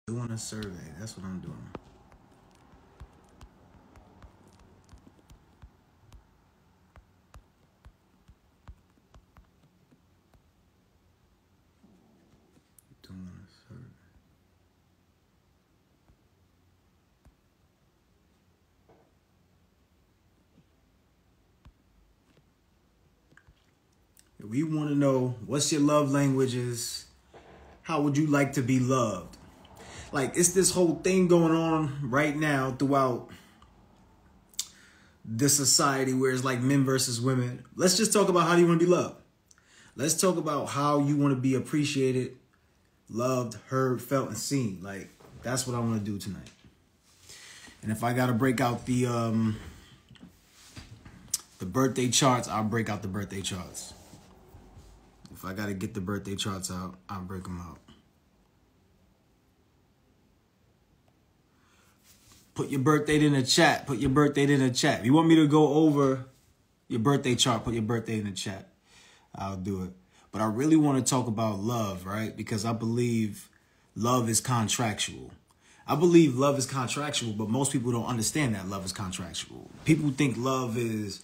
Doing a survey. That's what I'm doing. Doing a survey. We want to know what's your love languages. How would you like to be loved? Like, it's this whole thing going on right now throughout this society where it's like men versus women. Let's just talk about how you want to be loved. Let's talk about how you want to be appreciated, loved, heard, felt, and seen. Like, that's what I want to do tonight. And if I got to break out the birthday charts, I'll break out the birthday charts. If I got to get the birthday charts out, I'll break them out. Put your birthday in the chat. Put your birthday in the chat. If you want me to go over your birthday chart, put your birthday in the chat. I'll do it. But I really want to talk about love, right? Because I believe love is contractual. I believe love is contractual, but most people don't understand that love is contractual. People think love is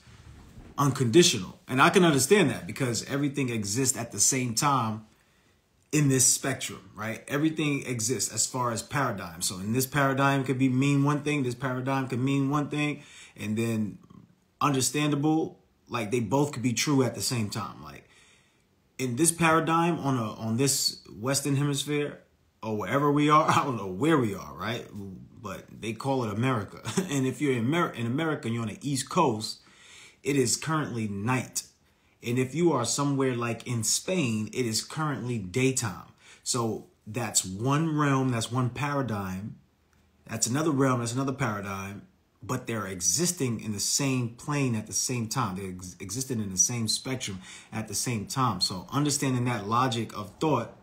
unconditional. And I can understand that because everything exists at the same time in this spectrum, right? Everything exists as far as paradigm. So in this paradigm could mean one thing, this paradigm could mean one thing, and then understandable, like they both could be true at the same time. Like in this paradigm on this Western hemisphere or wherever we are, I don't know where we are, right? But they call it America. And if you're in America and you're on the East Coast, it is currently night. And if you are somewhere like in Spain, it is currently daytime. So that's one realm, that's one paradigm. That's another realm, that's another paradigm. But they're existing in the same plane at the same time. They're existing in the same spectrum at the same time. So understanding that logic of thought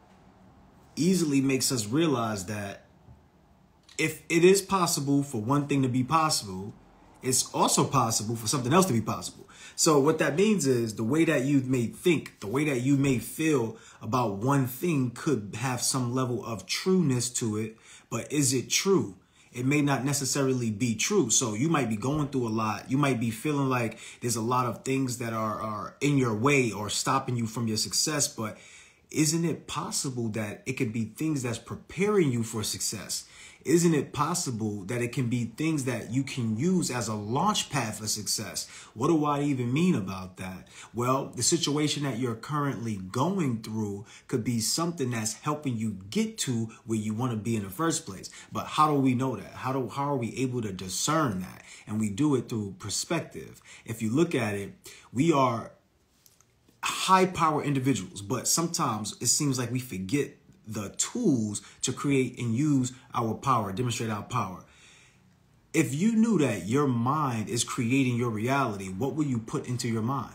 easily makes us realize that if it is possible for one thing to be possible, it's also possible for something else to be possible. So what that means is the way that you may think, the way that you may feel about one thing could have some level of trueness to it. But is it true? It may not necessarily be true. So you might be going through a lot. You might be feeling like there's a lot of things that are in your way or stopping you from your success. But isn't it possible that it could be things that's preparing you for success? Isn't it possible that it can be things that you can use as a launch pad for success? What do I even mean about that? Well, the situation that you're currently going through could be something that's helping you get to where you want to be in the first place. But how do we know that? How are we able to discern that? And we do it through perspective. If you look at it, we are high power individuals, but sometimes it seems like we forget the tools to create and use our power, demonstrate our power. If you knew that your mind is creating your reality, what would you put into your mind?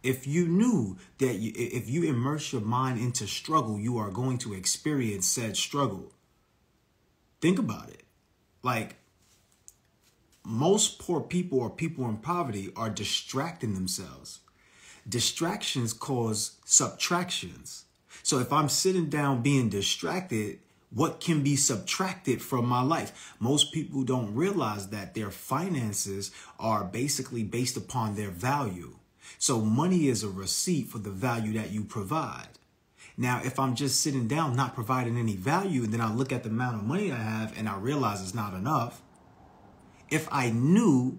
If you knew that if you immerse your mind into struggle, you are going to experience said struggle. Think about it. Like most poor people or people in poverty are distracting themselves. Distractions cause subtractions. So if I'm sitting down being distracted, what can be subtracted from my life? Most people don't realize that their finances are basically based upon their value. So money is a receipt for the value that you provide. Now, if I'm just sitting down, not providing any value, and then I look at the amount of money I have and I realize it's not enough, if I knew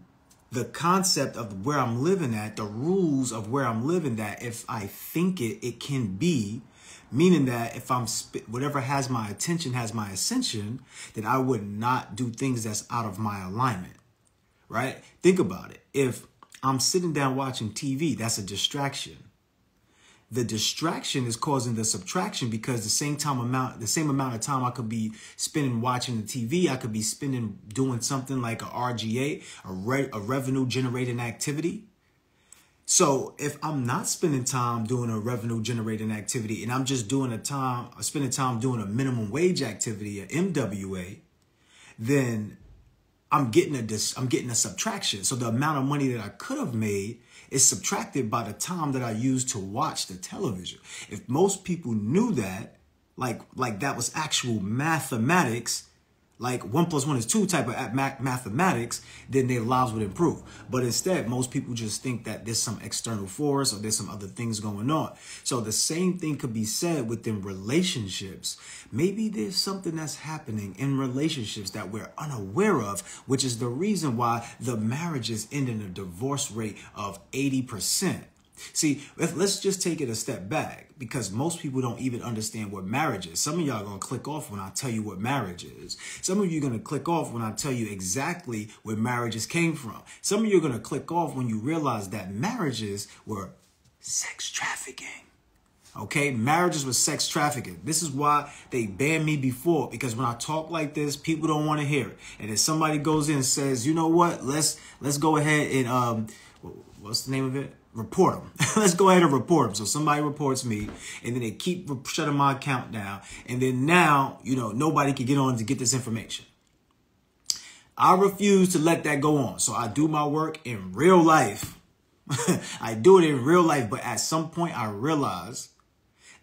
the concept of where I'm living at, the rules of where I'm living at, if I think it can be, meaning that if whatever has my attention has my ascension, then I would not do things that's out of my alignment, right? Think about it. If I'm sitting down watching TV, that's a distraction. The distraction is causing the subtraction because the same amount of time I could be spending watching the TV, I could be spending doing something like a RGA, a revenue generating activity. So if I'm not spending time doing a revenue generating activity and I'm just spending time doing a minimum wage activity, a MWA, then I'm getting a subtraction. So the amount of money that I could have made is subtracted by the time that I used to watch the television. If most people knew that, like that was actual mathematics, like 1 + 1 is 2 type of mathematics, then their lives would improve. But instead, most people just think that there's some external force or there's some other things going on. So the same thing could be said within relationships. Maybe there's something that's happening in relationships that we're unaware of, which is the reason why the marriages end in a divorce rate of 80%. See, let's just take it a step back, because most people don't even understand what marriage is. Some of y'all are going to click off when I tell you what marriage is. Some of you are going to click off when I tell you exactly where marriages came from. Some of you are going to click off when you realize that marriages were sex trafficking. Okay, marriages were sex trafficking. This is why they banned me before, because when I talk like this, people don't want to hear it. And if somebody goes in and says, you know what, let's go ahead and what's the name of it? Report them. Let's go ahead and report them. So somebody reports me, and then they keep shutting my account down. And then now, nobody can get on to get this information. I refuse to let that go on. So I do my work in real life. I do it in real life. But at some point, I realize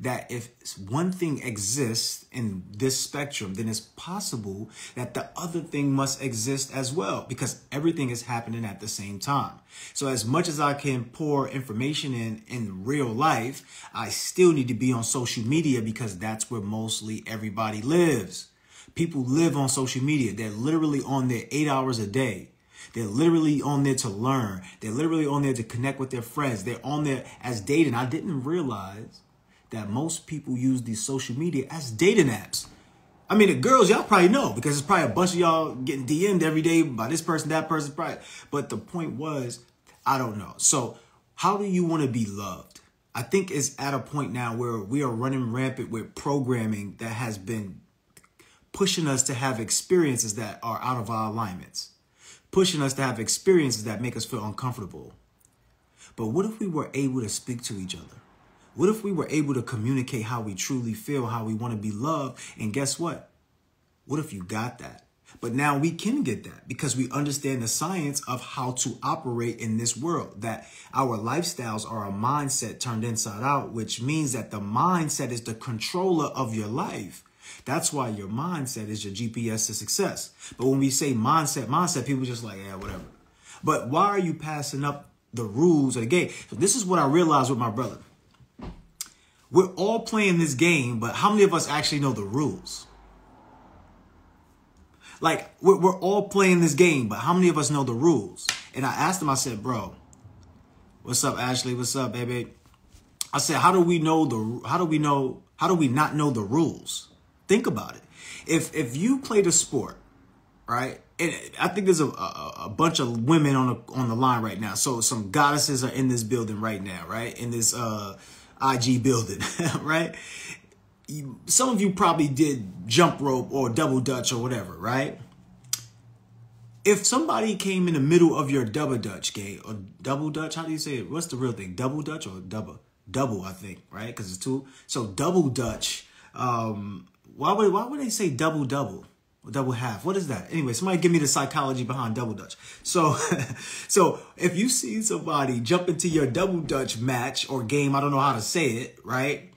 that if one thing exists in this spectrum, then it's possible that the other thing must exist as well, because everything is happening at the same time. So as much as I can pour information in real life, I still need to be on social media, because that's where mostly everybody lives. People live on social media. They're literally on there 8 hours a day. They're literally on there to learn. They're literally on there to connect with their friends. They're on there as dating. I didn't realize that most people use these social media as dating apps. I mean, the girls, y'all probably know, because it's probably a bunch of y'all getting DM'd every day by this person, that person, probably. But the point was, I don't know. So how do you want to be loved? I think it's at a point now where we are running rampant with programming that has been pushing us to have experiences that are out of our alignments, pushing us to have experiences that make us feel uncomfortable. But what if we were able to speak to each other? What if we were able to communicate how we truly feel, how we want to be loved? And guess what? What if you got that? But now we can get that, because we understand the science of how to operate in this world, that our lifestyles are a mindset turned inside out, which means that the mindset is the controller of your life. That's why your mindset is your GPS to success. But when we say mindset, people just like, yeah, whatever. But why are you passing up the rules of the game? So this is what I realized with my brother. We're all playing this game, but how many of us actually know the rules? Like, we're all playing this game, but how many of us know the rules? And I asked him, I said, bro, what's up, Ashley? What's up, baby? I said, how do we not know the rules? Think about it. If you played a sport, right? And I think there's a bunch of women on the line right now. So some goddesses are in this building right now, right? In this IG building, right? Some of you probably did jump rope or double dutch or whatever, right? If somebody came in the middle of your double dutch game, or double dutch, how do you say it? What's the real thing? Double dutch or double? Double, I think, right? Because it's two. So double dutch. Why would they say double or double half? What is that? Anyway, somebody give me the psychology behind double dutch. So if you see somebody jump into your double dutch match or game, I don't know how to say it, right?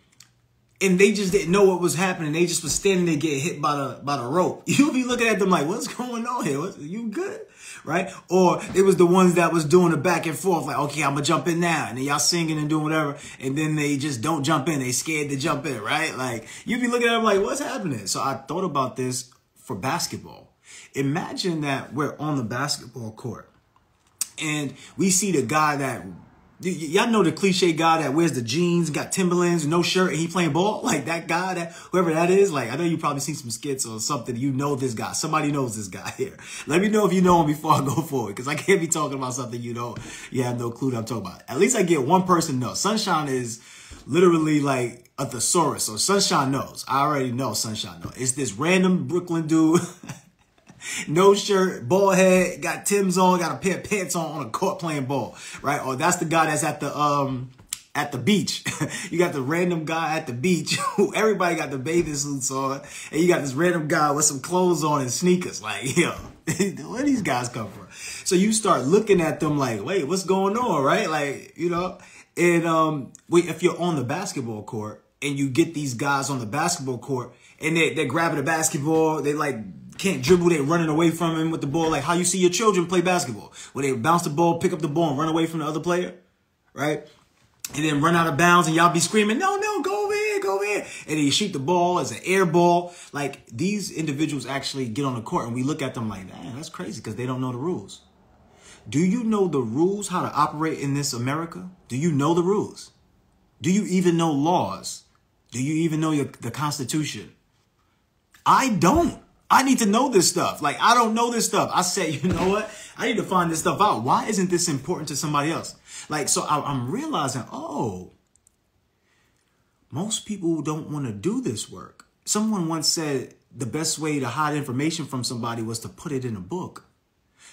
And they just didn't know what was happening. They just was standing there getting hit by the rope. You'll be looking at them like, what's going on here? You good? Right? Or it was the ones that was doing the back and forth, like, okay, I'm gonna jump in now. And then y'all singing and doing whatever. And then they just don't jump in. They scared to jump in, right? Like, you'll be looking at them like, what's happening? So I thought about this for basketball. Imagine that we're on the basketball court and we see the guy that, y'all know the cliche guy that wears the jeans, got Timberlands, no shirt, and he playing ball? Like that guy, that whoever that is. Like, I know you probably seen some skits or something. You know this guy. Somebody knows this guy here. Let me know if you know him before I go forward, because I can't be talking about something you have no clue what I'm talking about. At least I get one person knows. Sunshine is literally like a thesaurus. So Sunshine knows. I already know Sunshine knows. It's this random Brooklyn dude. No shirt, bald head, got Tim's on, got a pair of pants on a court playing ball, right? Or that's the guy that's at the beach. You got the random guy at the beach who everybody got the bathing suits on, and you got this random guy with some clothes on and sneakers. Like, yo, where these guys come from? So you start looking at them like, wait, what's going on, right? Like, and if you're on the basketball court, and you get these guys on the basketball court and they're grabbing the basketball. They like can't dribble. They're running away from him with the ball. Like how you see your children play basketball, where they bounce the ball, pick up the ball and run away from the other player. Right. And then run out of bounds and y'all be screaming, no, go over here, go over here. And then you shoot the ball as an air ball. Like these individuals actually get on the court and we look at them like, man, that's crazy because they don't know the rules. Do you know the rules, how to operate in this America? Do you know the rules? Do you even know laws? Do you even know the Constitution? I don't. I need to know this stuff. Like, I don't know this stuff. I said, you know what? I need to find this stuff out. Why isn't this important to somebody else? Like, so I'm realizing, oh, most people don't want to do this work. Someone once said the best way to hide information from somebody was to put it in a book.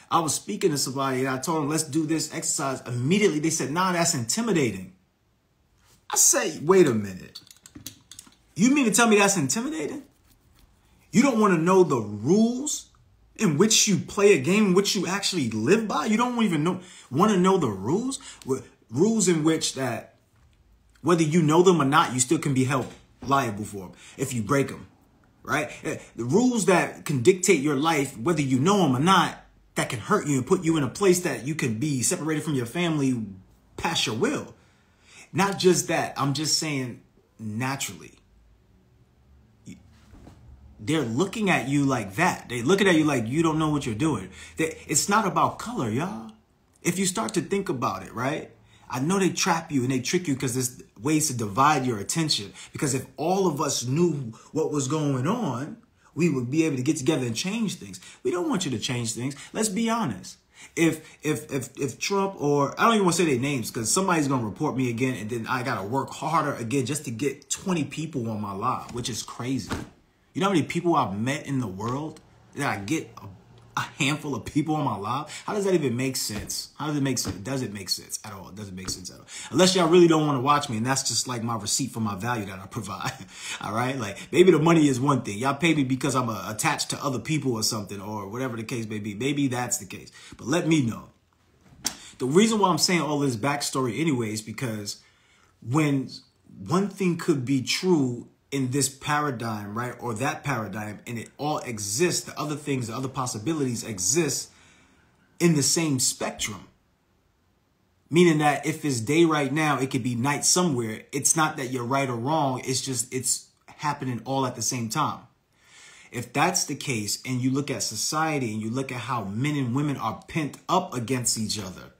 I was speaking to somebody and I told them, let's do this exercise. Immediately, they said, nah, that's intimidating. I say, wait a minute. You mean to tell me that's intimidating? You don't want to know the rules in which you play a game, in which you actually live by? You don't even want to know the rules? Rules in which that whether you know them or not, you still can be held liable for them if you break them, right? The rules that can dictate your life, whether you know them or not, that can hurt you and put you in a place that you can be separated from your family past your will. Not just that. I'm just saying naturally. They're looking at you like that. They're looking at you like you don't know what you're doing. It's not about color, y'all. If you start to think about it, right? I know they trap you and they trick you because there's ways to divide your attention. Because if all of us knew what was going on, we would be able to get together and change things. We don't want you to change things. Let's be honest. If Trump, or I don't even want to say their names because somebody's going to report me again and then I got to work harder again just to get 20 people on my live, which is crazy. You know how many people I've met in the world that I get a handful of people on my live? How does that even make sense? How does it make sense? Does it make sense at all? It doesn't make sense at all. Unless y'all really don't want to watch me, and that's just like my receipt for my value that I provide. All right? Like, maybe the money is one thing. Y'all pay me because I'm attached to other people or something, or whatever the case may be. Maybe that's the case. But let me know. The reason why I'm saying all this backstory anyway is because when one thing could be true in this paradigm, right, or that paradigm, and it all exists, the other things, the other possibilities exist in the same spectrum. Meaning that if it's day right now, it could be night somewhere. It's not that you're right or wrong. It's just, it's happening all at the same time. If that's the case, and you look at society and you look at how men and women are pent up against each other,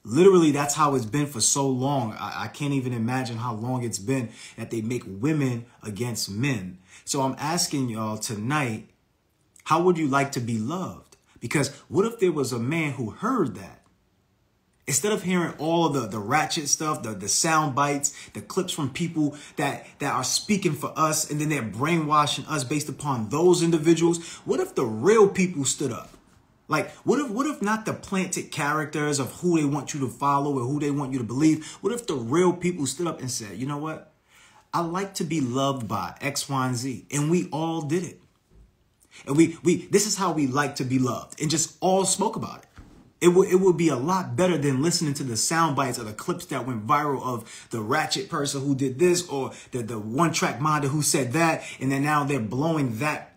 literally, that's how it's been for so long. I can't even imagine how long it's been that they make women against men. So I'm asking y'all tonight, how would you like to be loved? Because what if there was a man who heard that? Instead of hearing all the ratchet stuff, the sound bites, the clips from people that are speaking for us, and then they're brainwashing us based upon those individuals, what if the real people stood up? Like, what if not the planted characters of who they want you to follow or who they want you to believe? What if the real people stood up and said, you know what? I like to be loved by X, Y, and Z. And we all did it. And this is how we like to be loved, and just all spoke about it. It would be a lot better than listening to the sound bites or the clips that went viral of the ratchet person who did this, or the one-track minder who said that, and then now they're blowing that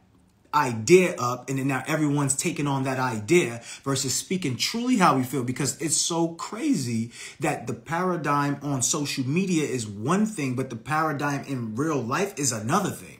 idea up, and then now everyone's taking on that idea versus speaking truly how we feel. Because it's so crazy that the paradigm on social media is one thing, but the paradigm in real life is another thing.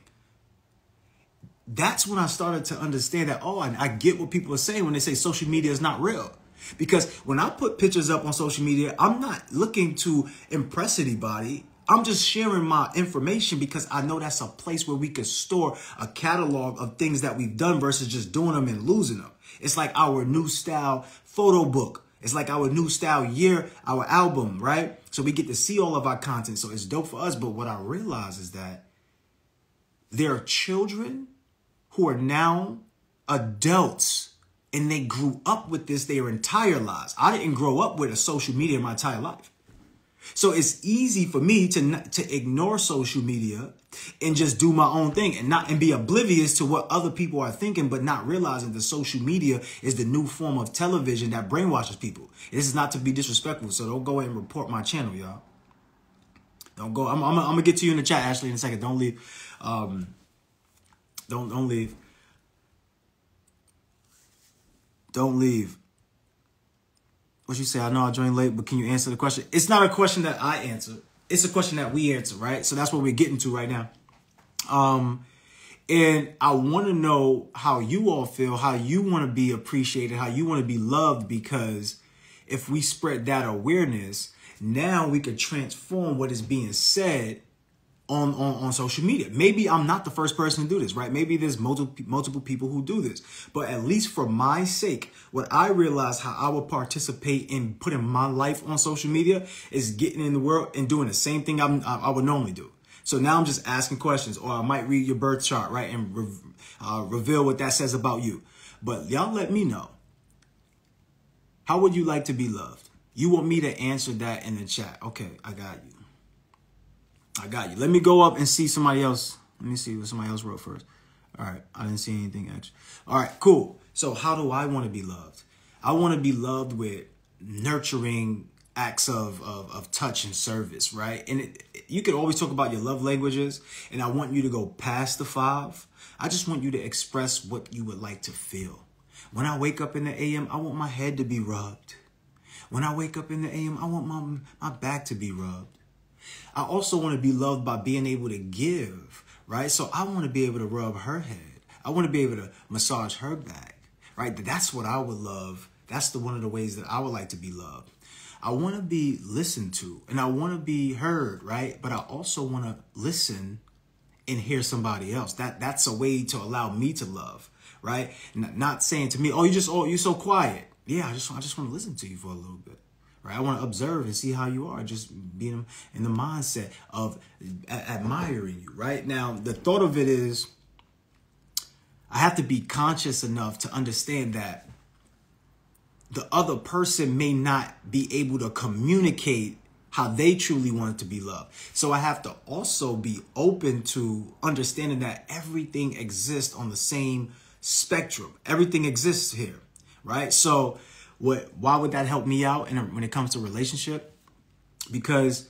That's when I started to understand that, oh, I get what people are saying when they say social media is not real. Because when I put pictures up on social media, I'm not looking to impress anybody. I'm just sharing my information because I know that's a place where we could store a catalog of things that we've done versus just doing them and losing them. It's like our new style photo book. It's like our new style year, our album, right? So we get to see all of our content. So it's dope for us. But what I realize is that there are children who are now adults, and they grew up with this their entire lives. I didn't grow up with a social media my entire life. So it's easy for me to ignore social media and just do my own thing and be oblivious to what other people are thinking, but not realizing that social media is the new form of television that brainwashes people. This is not to be disrespectful, so don't go ahead and report my channel, y'all. Don't go. I'm gonna get to you in the chat, Ashley, in a second. Don't leave. Don't leave. Don't leave. What you say? I know I joined late, but can you answer the question? It's not a question that I answer. It's a question that we answer, right? So that's what we're getting to right now. And I want to know how you all feel, how you want to be appreciated, how you want to be loved, because if we spread that awareness, now we could transform what is being said on social media. Maybe I'm not the first person to do this, right? Maybe there's multiple people who do this, but at least for my sake, what I realize how I will participate in putting my life on social media is getting in the world and doing the same thing I would normally do. So now I'm just asking questions, or I might read your birth chart, right? And reveal what that says about you. But y'all let me know. How would you like to be loved? You want me to answer that in the chat. Okay, I got you. I got you. Let me go up and see somebody else. Let me see what somebody else wrote first. All right. I didn't see anything extra. All right, cool. So how do I want to be loved? I want to be loved with nurturing acts of touch and service, right? And you could always talk about your love languages, and I want you to go past the 5. I just want you to express what you would like to feel. When I wake up in the AM, I want my head to be rubbed. When I wake up in the AM, I want my back to be rubbed. I also want to be loved by being able to give, right? So I want to be able to rub her head. I want to be able to massage her back, right? That's what I would love. That's one of the ways that I would like to be loved. I want to be listened to, and I want to be heard, right? But I also want to listen and hear somebody else. That's a way to allow me to love, right? Not saying to me, oh, you're so quiet. Yeah, I just want to listen to you for a little bit. Right? I want to observe and see how you are, just being in the mindset of admiring you. Right now, the thought of it is I have to be conscious enough to understand that the other person may not be able to communicate how they truly want to be loved. So I have to also be open to understanding that everything exists on the same spectrum. Everything exists here. Right? So why would that help me out when it comes to relationship? Because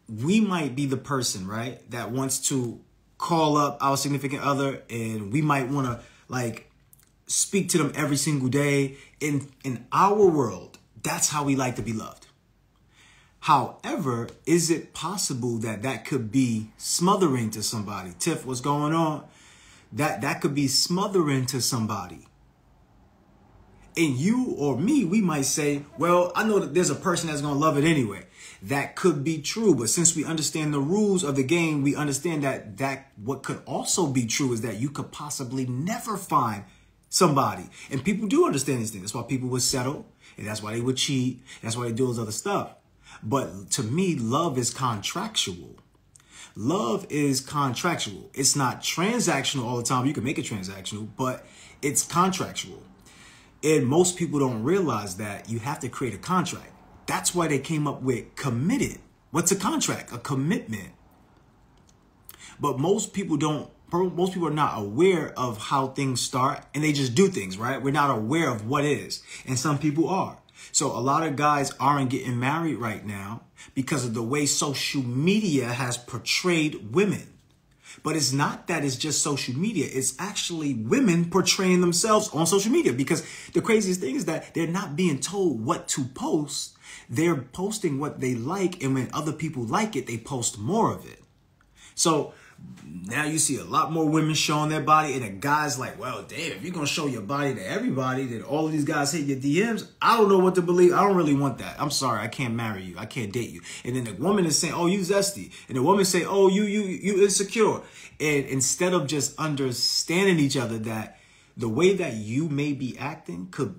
we might be the person, right, that wants to call up our significant other, and we might want to like speak to them every single day. In our world, that's how we like to be loved. However, is it possible that could be smothering to somebody? Tiff, what's going on? That could be smothering to somebody. And you or me, we might say, well, I know that there's a person that's going to love it anyway. That could be true. But since we understand the rules of the game, we understand that what could also be true is that you could possibly never find somebody. And people do understand these things. That's why people would settle. And that's why they would cheat. That's why they do all this other stuff. But to me, love is contractual. Love is contractual. It's not transactional all the time. You can make it transactional, but it's contractual. And most people don't realize that you have to create a contract. That's why they came up with committed. What's a contract? A commitment. But most people are not aware of how things start, and they just do things, right? We're not aware of what is. And some people are. So a lot of guys aren't getting married right now because of the way social media has portrayed women. But it's not that it's just social media. It's actually women portraying themselves on social media, because the craziest thing is that they're not being told what to post. They're posting what they like. And when other people like it, they post more of it. So now you see a lot more women showing their body, and a guy's like, well, damn, if you're going to show your body to everybody, then all of these guys hit your DMs. I don't know what to believe. I don't really want that. I'm sorry. I can't marry you. I can't date you. And then the woman is saying, oh, you zesty. And the woman say, oh, you insecure. And instead of just understanding each other, that the way that you may be acting could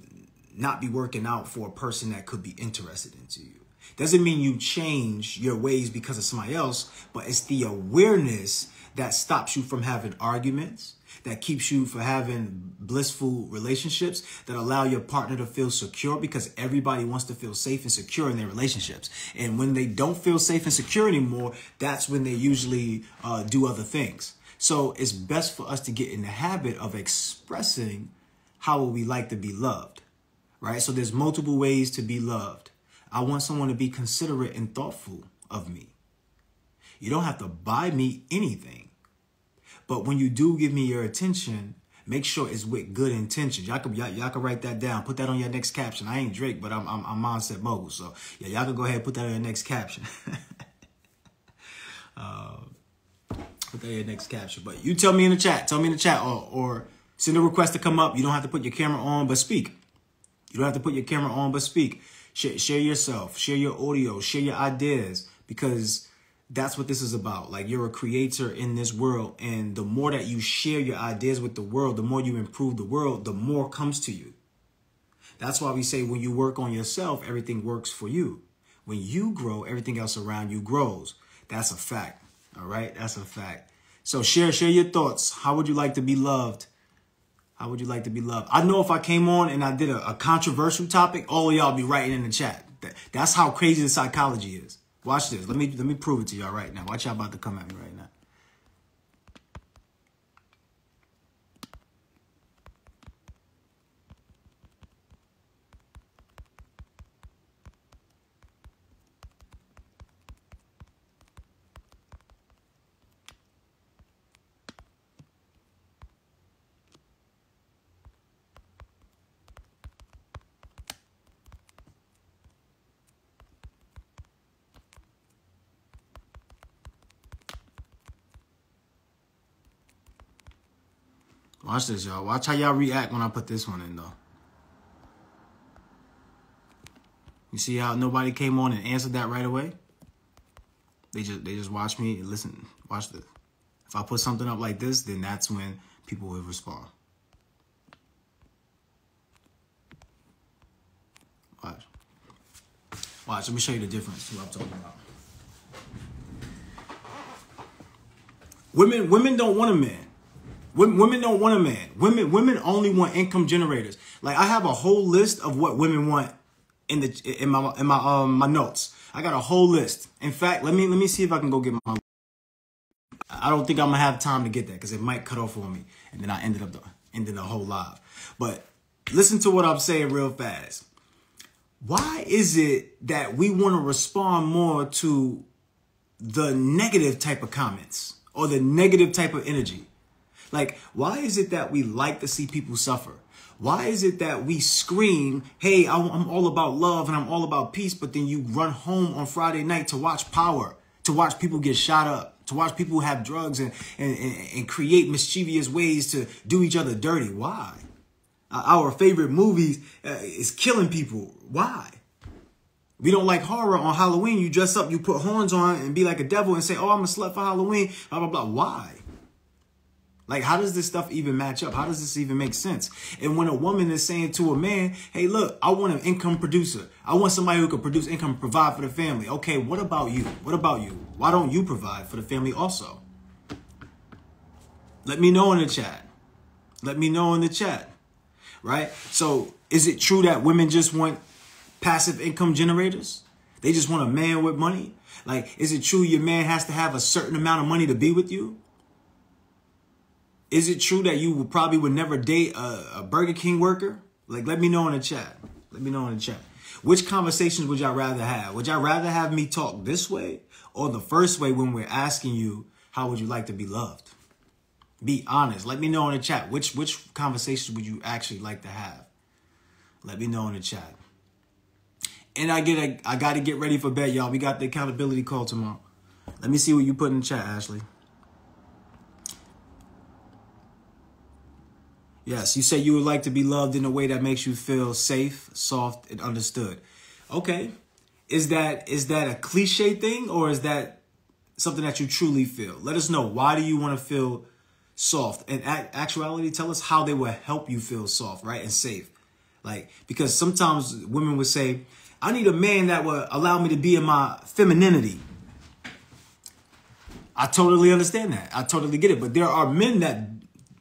not be working out for a person that could be interested into you. Doesn't mean you change your ways because of somebody else, but it's the awareness that stops you from having arguments, that keeps you from having blissful relationships, that allow your partner to feel secure, because everybody wants to feel safe and secure in their relationships. And when they don't feel safe and secure anymore, that's when they usually do other things. So it's best for us to get in the habit of expressing how we like to be loved, right? So there's multiple ways to be loved. I want someone to be considerate and thoughtful of me. You don't have to buy me anything. But when you do give me your attention, make sure it's with good intentions. Y'all can write that down. Put that on your next caption. I ain't Drake, but I'm Mindset Mogul. So yeah, y'all can go ahead and put that on your next caption. Put that in your next caption. But you tell me in the chat. Tell me in the chat or send a request to come up. You don't have to put your camera on, but speak. You don't have to put your camera on, but speak. Share yourself. Share your audio. Share your ideas. Because that's what this is about. Like, you're a creator in this world. And the more that you share your ideas with the world, the more you improve the world, the more comes to you. That's why we say when you work on yourself, everything works for you. When you grow, everything else around you grows. That's a fact. All right, that's a fact. So share your thoughts. How would you like to be loved? How would you like to be loved? I know if I came on and I did a controversial topic, all of y'all be writing in the chat. That's how crazy the psychology is. Watch this. Let me prove it to y'all right now. Watch y'all about to come at me right now. Watch this, y'all. Watch how y'all react when I put this one in, though. You see how nobody came on and answered that right away? They just watch me and listen. Watch this. If I put something up like this, then that's when people will respond. Watch. Watch. Let me show you the difference. What I'm talking about. Women don't want a man. Women don't want a man. Women only want income generators. Like, I have a whole list of what women want in my notes. I got a whole list. In fact, let me see if I can go get my. I don't think I'm gonna have time to get that because it might cut off on me, and then I ended up ending the whole live. But listen to what I'm saying real fast. Why is it that we want to respond more to the negative type of comments or the negative type of energy? Like, why is it that we like to see people suffer? Why is it that we scream, hey, I'm all about love and I'm all about peace, but then you run home on Friday night to watch Power, to watch people get shot up, to watch people have drugs and create mischievous ways to do each other dirty? Why? Our favorite movies is killing people. Why? We don't like horror on Halloween. You dress up, you put horns on and be like a devil and say, oh, I'm a slut for Halloween, blah, blah, blah. Why? Like, how does this stuff even match up? How does this even make sense? And when a woman is saying to a man, hey, look, I want an income producer. I want somebody who can produce income, provide for the family. Okay, what about you? What about you? Why don't you provide for the family also? Let me know in the chat. Let me know in the chat, right? So is it true that women just want passive income generators? They just want a man with money? Like, is it true your man has to have a certain amount of money to be with you? Is it true that you probably would never date a Burger King worker? Like, let me know in the chat. Let me know in the chat. Which conversations would y'all rather have? Would y'all rather have me talk this way or the first way when we're asking you, how would you like to be loved? Be honest. Let me know in the chat. Which conversations would you actually like to have? Let me know in the chat. And I got to get ready for bed, y'all. We got the accountability call tomorrow. Let me see what you put in the chat, Ashley. Yes, you say you would like to be loved in a way that makes you feel safe, soft, and understood. Okay. Is that a cliche thing or is that something that you truly feel? Let us know. Why do you want to feel soft? In actuality, tell us how they will help you feel soft, right? And safe. Like, because sometimes women would say, I need a man that will allow me to be in my femininity. I totally understand that. I totally get it. But there are men that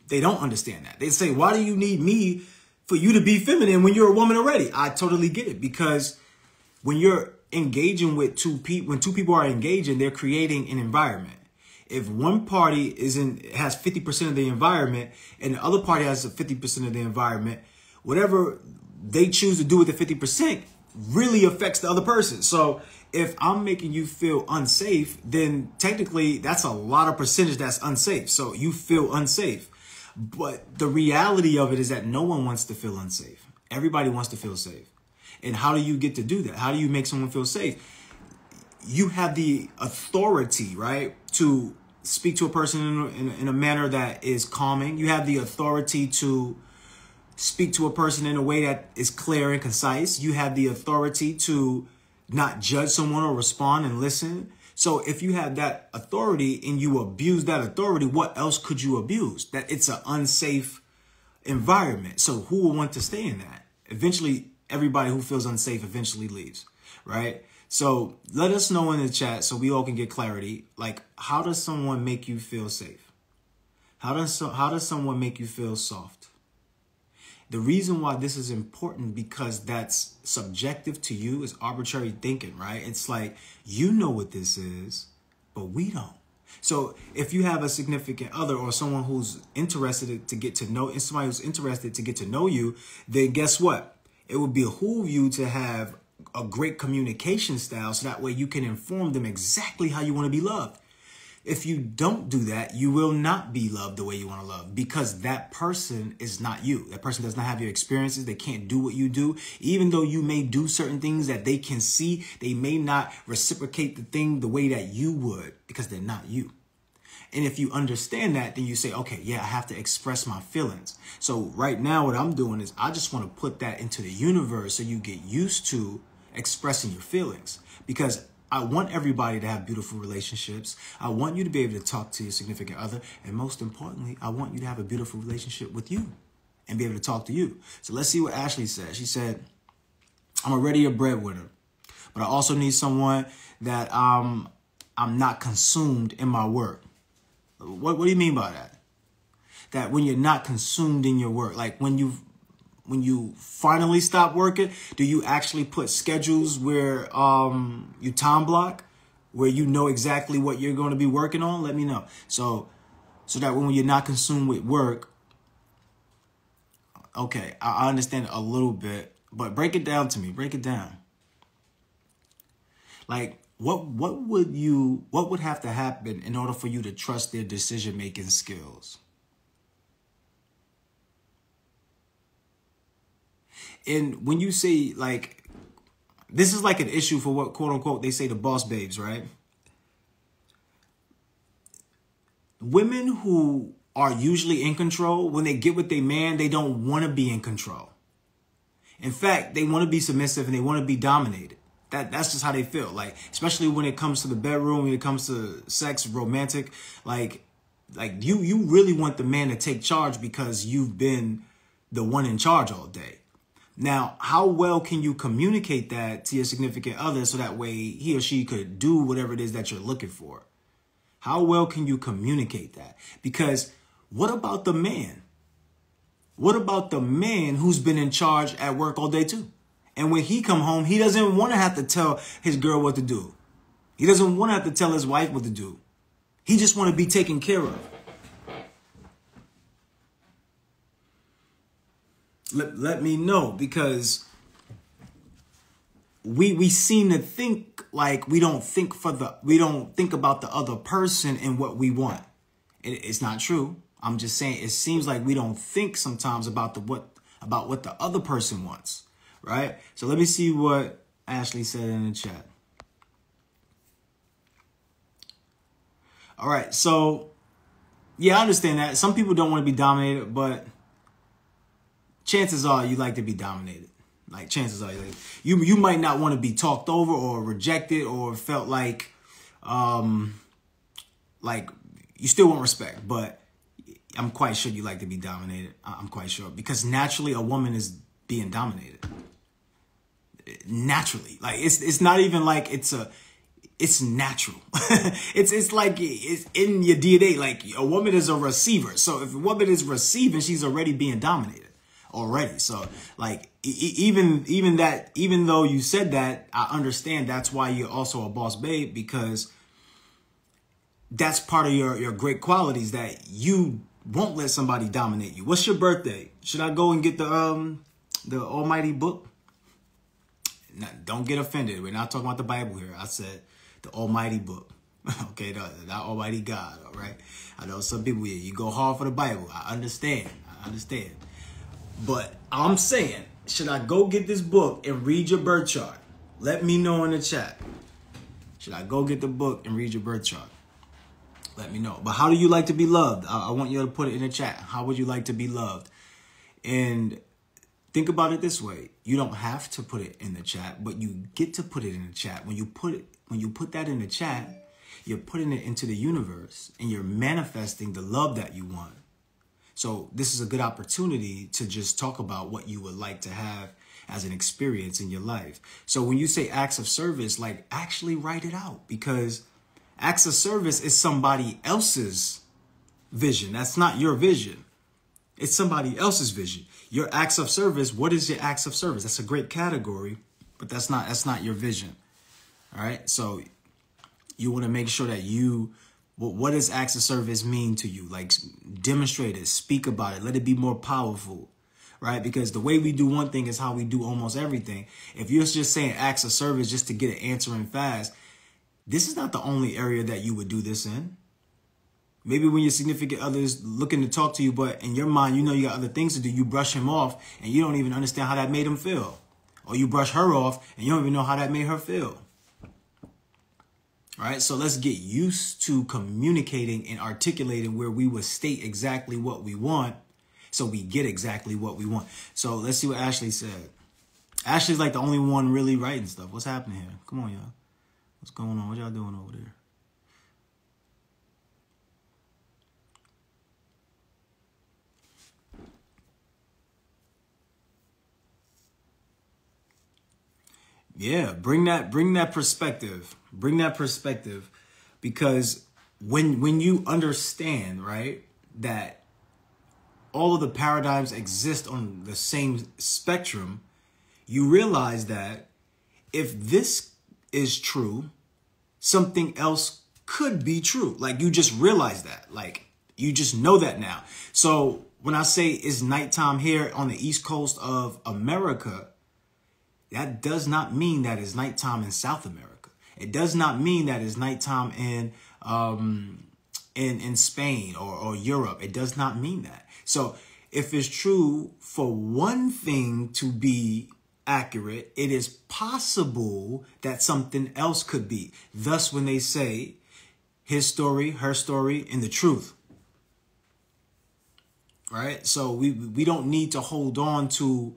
they don't understand that. They say, why do you need me for you to be feminine when you're a woman already? I totally get it, because when you're engaging with when two people are engaging, they're creating an environment. If one party has 50% of the environment and the other party has 50% of the environment, whatever they choose to do with the 50% really affects the other person. So if I'm making you feel unsafe, then technically that's a lot of percentage that's unsafe. So you feel unsafe. But the reality of it is that no one wants to feel unsafe. Everybody wants to feel safe. And how do you get to do that? How do you make someone feel safe? You have the authority, right, to speak to a person in a manner that is calming. You have the authority to speak to a person in a way that is clear and concise. You have the authority to not judge someone or respond and listen. So if you have that authority and you abuse that authority, what else could you abuse? That it's an unsafe environment. So who will want to stay in that? Eventually, everybody who feels unsafe eventually leaves, right? So let us know in the chat so we all can get clarity. Like, how does someone make you feel safe? How does someone make you feel soft? The reason why this is important, because that's subjective to you, is arbitrary thinking, right? It's like, you know what this is, but we don't. So if you have a significant other or someone who's interested to get to know, and somebody who's interested to get to know you, then guess what? It would behoove you to have a great communication style so that way you can inform them exactly how you want to be loved. If you don't do that, you will not be loved the way you want to love, because that person is not you. That person does not have your experiences. They can't do what you do. Even though you may do certain things that they can see, they may not reciprocate the thing the way that you would, because they're not you. And if you understand that, then you say, okay, yeah, I have to express my feelings. So right now what I'm doing is I just want to put that into the universe so you get used to expressing your feelings, because I want everybody to have beautiful relationships. I want you to be able to talk to your significant other. And most importantly, I want you to have a beautiful relationship with you and be able to talk to you. So let's see what Ashley said. She said, I'm already a breadwinner, but I also need someone that I'm not consumed in my work. What do you mean by that? That when you're not consumed in your work, like when you finally stop working, do you actually put schedules where you time block, where you know exactly what you're going to be working on? Let me know. So that when you're not consumed with work, okay, I understand a little bit, but break it down to me. Break it down. Like, what would have to happen in order for you to trust their decision-making skills? And when you say, like, this is like an issue for what, quote unquote, they say the boss babes, right? Women who are usually in control, when they get with their man, they don't want to be in control. In fact, they want to be submissive and they want to be dominated. That's just how they feel. Like, especially when it comes to the bedroom, when it comes to sex, romantic, like you really want the man to take charge because you've been the one in charge all day. Now, how well can you communicate that to your significant other so that way he or she could do whatever it is that you're looking for? How well can you communicate that? Because what about the man? What about the man who's been in charge at work all day too? And when he come home, he doesn't want to have to tell his girl what to do. He doesn't want to have to tell his wife what to do. He just want to be taken care of. Let me know, because we seem to think like we don't think about the other person and what we want. It's not true. I'm just saying it seems like we don't think sometimes about what the other person wants, right? So let me see what Ashley said in the chat. All right, so yeah, I understand that some people don't want to be dominated, but chances are you like to be dominated. Like, chances are you might not want to be talked over or rejected or felt like you still want respect, but I'm quite sure you like to be dominated. I'm quite sure, because naturally a woman is being dominated. Naturally, like it's not even like it's natural. it's like it's in your DNA. Like, a woman is a receiver. So if a woman is receiving, she's already being dominated. Already. So like even though you said that, I understand that's why you're also a boss babe, because that's part of your great qualities, that you won't let somebody dominate you. What's your birthday? Should I go and get the almighty book? don't get offended. We're not talking about the Bible here. I said the Almighty book. Okay, not Almighty God, all right? I know some people, you go hard for the Bible. I understand. But I'm saying, should I go get this book and read your birth chart? Let me know in the chat. Should I go get the book and read your birth chart? Let me know. But how do you like to be loved? I want you to put it in the chat. How would you like to be loved? And think about it this way. You don't have to put it in the chat, but you get to put it in the chat. When you put that in the chat, you're putting it into the universe and you're manifesting the love that you want. So this is a good opportunity to just talk about what you would like to have as an experience in your life. So when you say acts of service, like actually write it out, because acts of service is somebody else's vision. That's not your vision. It's somebody else's vision. Your acts of service, what is your acts of service? That's a great category, but that's not your vision. All right. So you want to make sure that what does acts of service mean to you? Like demonstrate it, speak about it, let it be more powerful, right? Because the way we do one thing is how we do almost everything. If you're just saying acts of service just to get an answer in fast, this is not the only area that you would do this in. Maybe when your significant other is looking to talk to you, but in your mind, you know you got other things to do, you brush him off and you don't even understand how that made him feel. Or you brush her off and you don't even know how that made her feel. All right, so let's get used to communicating and articulating where we would state exactly what we want so we get exactly what we want. So let's see what Ashley said. Ashley's like the only one really writing stuff. What's happening here? Come on, y'all. What's going on? What y'all doing over there? Yeah, bring that perspective. Bring that perspective, because when you understand, right, that all of the paradigms exist on the same spectrum, you realize that if this is true, something else could be true. Like you just realize that. Like you just know that now. So when I say it's nighttime here on the East Coast of America, that does not mean that it's nighttime in South America. It does not mean that it's nighttime in Spain or Europe. It does not mean that. So if it's true for one thing to be accurate, it is possible that something else could be. Thus, when they say his story, her story, and the truth. Right? So we don't need to hold on to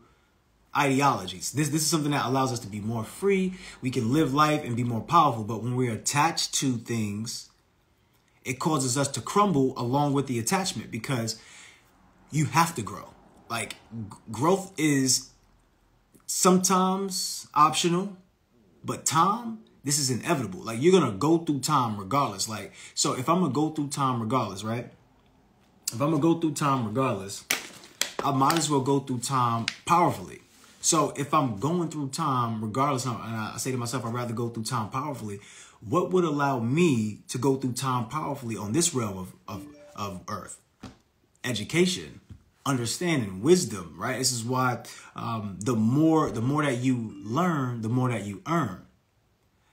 ideologies. This is something that allows us to be more free. We can live life and be more powerful. But when we're attached to things, it causes us to crumble along with the attachment, because you have to grow. Like growth is sometimes optional, but this is inevitable. Like you're going to go through time regardless. Like, so if I'm going to go through time regardless, right? If I'm going to go through time regardless, I might as well go through time powerfully. So if I'm going through time regardless, and I say to myself, I'd rather go through time powerfully, what would allow me to go through time powerfully on this realm of earth? Education, understanding, wisdom, right? This is why the more that you learn, the more that you earn.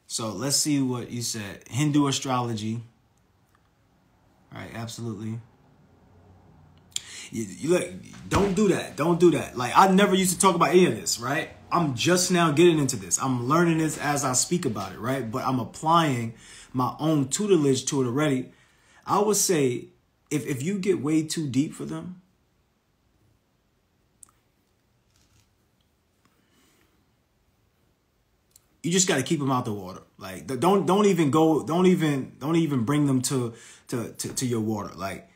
So let's see what you said. Hindu astrology. All right, absolutely. You look, don't do that. Don't do that. Like, I never used to talk about any of this, right? I'm just now getting into this. I'm learning this as I speak about it, right? But I'm applying my own tutelage to it already. I would say if you get way too deep for them, you just got to keep them out the water. Like, don't even bring them to your water. Like,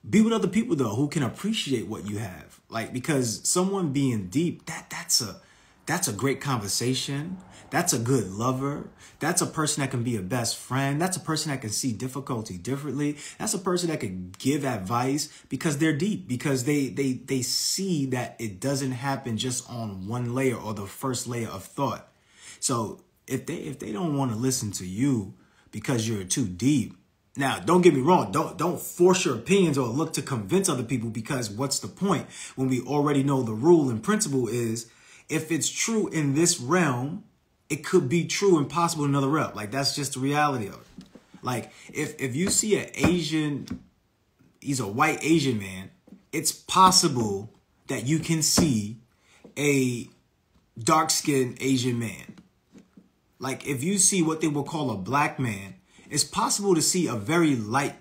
be with other people, though, who can appreciate what you have. Like, because someone being deep, that's a great conversation. That's a good lover. That's a person that can be a best friend. That's a person that can see difficulty differently. That's a person that can give advice because they're deep, because they see that it doesn't happen just on one layer or the first layer of thought. So if they don't want to listen to you because you're too deep, now, don't get me wrong. Don't force your opinions or look to convince other people, because what's the point when we already know the rule and principle is if it's true in this realm, it could be true and possible in another realm. Like, that's just the reality of it. Like, if you see an Asian, he's a white Asian man, it's possible that you can see a dark-skinned Asian man. Like, if you see what they will call a black man, it's possible to see a very light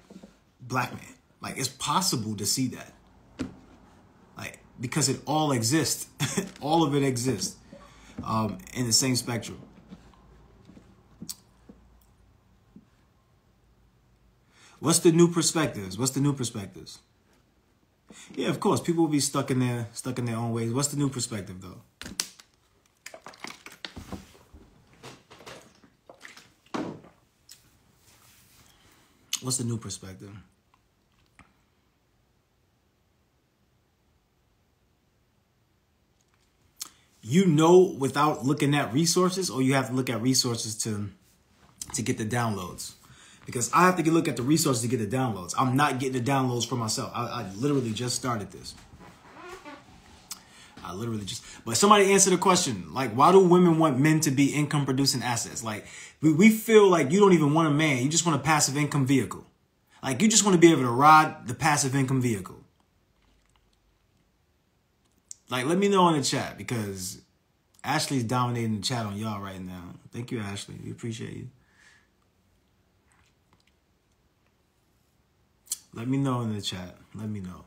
black man. Like, it's possible to see that. Like, because it all exists. All of it exists in the same spectrum. What's the new perspectives? What's the new perspectives? Yeah, of course, people will be stuck in their own ways. What's the new perspective, though? What's the new perspective? You know without looking at resources, or you have to look at resources to get the downloads? Because I have to look at the resources to get the downloads. I'm not getting the downloads for myself. I literally just started this. But somebody answer the question. Like, why do women want men to be income producing assets? Like, we feel like you don't even want a man. You just want a passive income vehicle. Like, you just want to be able to ride the passive income vehicle. Like, let me know in the chat, because Ashley's dominating the chat on y'all right now. Thank you, Ashley. We appreciate you. Let me know in the chat. Let me know.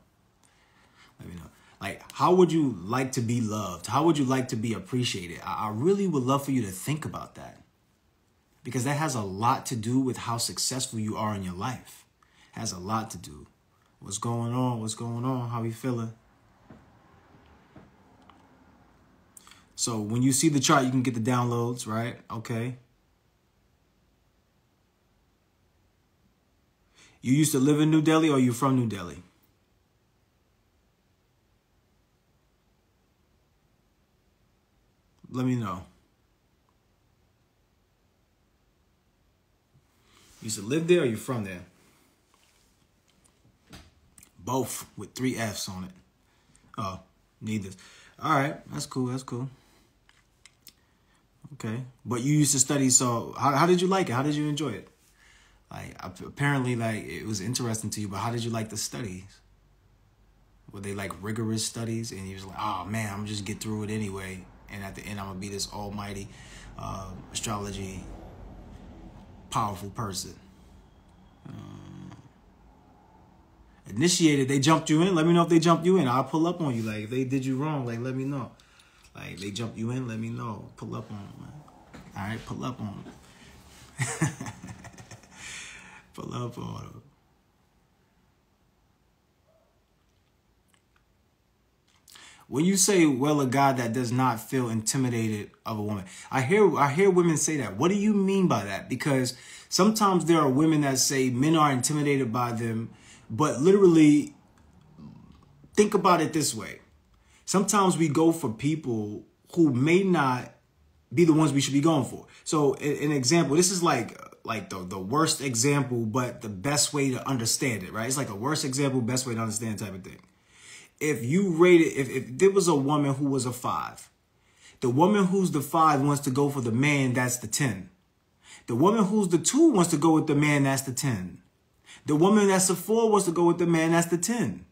Like, how would you like to be loved? How would you like to be appreciated? I really would love for you to think about that, because that has a lot to do with how successful you are in your life. It has a lot to do. What's going on? What's going on? How you feeling? So when you see the chart, you can get the downloads, right? Okay. You used to live in New Delhi, or you from New Delhi? Let me know. You used to live there, or you from there? Both, with 3 F's on it. Oh, neither. All right, that's cool. That's cool. Okay, but you used to study. So how did you like it? How did you enjoy it? Like, apparently, like, it was interesting to you, but how did you like the studies? Were they like rigorous studies, and you was like, oh man, I'm just get through it anyway, and at the end I'm gonna be this almighty astrology powerful person? Initiated, they jumped you in. Let me know if they jumped you in. I'll pull up on you. Like, if they did you wrong, like, let me know. Like, they jumped you in, let me know. Pull up on them, man. All right, pull up on them. Pull up on them. When you say, well, a guy that does not feel intimidated of a woman, I hear women say that. What do you mean by that? Because sometimes there are women that say men are intimidated by them, but literally, think about it this way. Sometimes we go for people who may not be the ones we should be going for. So an example, this is like the worst example, but the best way to understand it, right? It's like a worst example, best way to understand type of thing. If you rated, if there was a woman who was a 5, the woman who's the 5 wants to go for the man that's the 10. The woman who's the 2 wants to go with the man that's the 10. The woman that's the 4 wants to go with the man that's the 10.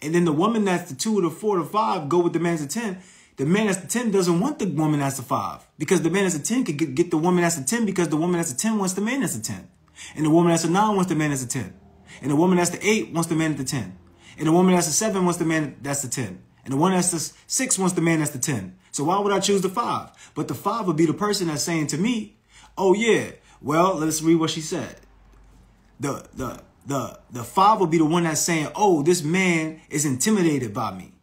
And then the woman that's the 2, the 4, the 5 go with the man that's the 10. The man that's the 10 doesn't want the woman that's the 5, because the man that's the 10 could get the woman that's the 10, because the woman that's the 10 wants the man that's the 10. And the woman that's the 9 wants the man that's the 10. And the woman that's the 8 wants the man that's the 10. And the woman that's the 7 wants the man that's the 10. And the one that's the 6 wants the man that's the 10. So why would I choose the 5? But the 5 would be the person that's saying to me, oh yeah, well, let's read what she said. The 5 would be the one that's saying, oh, this man is intimidated by me.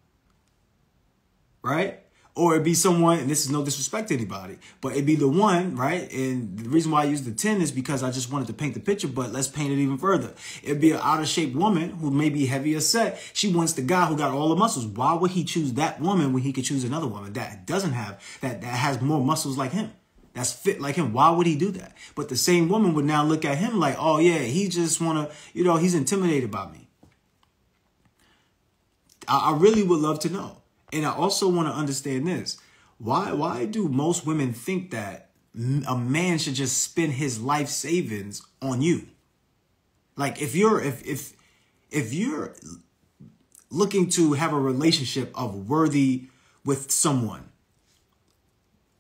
Right? Or it'd be someone, and this is no disrespect to anybody, but it'd be the one, right? And the reason why I use the 10 is because I just wanted to paint the picture, but let's paint it even further. It'd be an out of shape woman who may be heavier set. She wants the guy who got all the muscles. Why would he choose that woman when he could choose another woman that doesn't have, that has more muscles like him, that's fit like him? Why would he do that? But the same woman would now look at him like, oh yeah, he just want to, he's intimidated by me. I really would love to know. And I also want to understand this. Why do most women think that a man should just spend his life savings on you? Like if you're looking to have a relationship of worthy with someone,